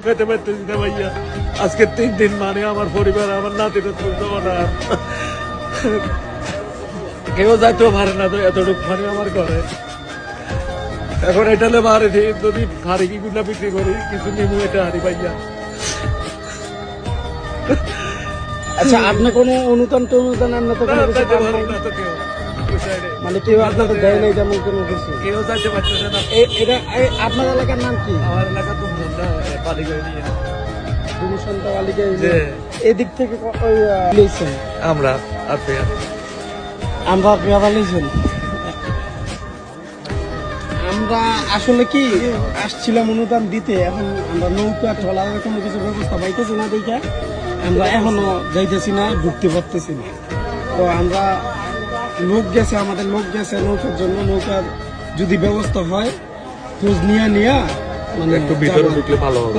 খেতে পারতেছি না ভাইয়া। আজকে 3 দিন মানে আমার পরিবার, আমার নাতিটা তুলতে না, কেউ যাইতেও পারে না, তো এতটুকু মানে আমার ঘরে। এখন এটালে বাড়ি যদি হাড়ি কি গুলা বিক্রি করি কিছু নিমু, এটা হাড়ি ভাইয়া। আচ্ছা, আপনি কোনো অনুদান আমরা তো কোনো কিছু যাইতে পান পারবো নাই? না তো কেউ, ওই side এ। মানে কেউ আপনাদের দেয় নাই তেমন কোনো কিছু? কেউ যাইতে পারতেছে না। এটা আপনার এলাকার নাম কি? আমার এলাকা তো পানি করে নিয়ে দুমসন্তা বালিকা যে এদিক থেকে ওই লিয়েছেন আমরা আপনি আমরা পেয়ারা লিয়েছেন। আমরা আসলে কি আসছিলাম অনুদান দিতে, এখন আমরা নৌকা ট্রলারের কোনো কিছু ব্যবস্থা পাইতেছি না দেখা আমরা এখনো যাইতেছি না, ঢুকতে পারতেছি না। তো আমরা লোক গেছে, আমাদের লোক গেছে নৌকার জন্য, নৌকার যদি ব্যবস্থা হয় খোঁজ নিয়ে মানে একটু ভিতরে ঢুকলে ভালো হবে।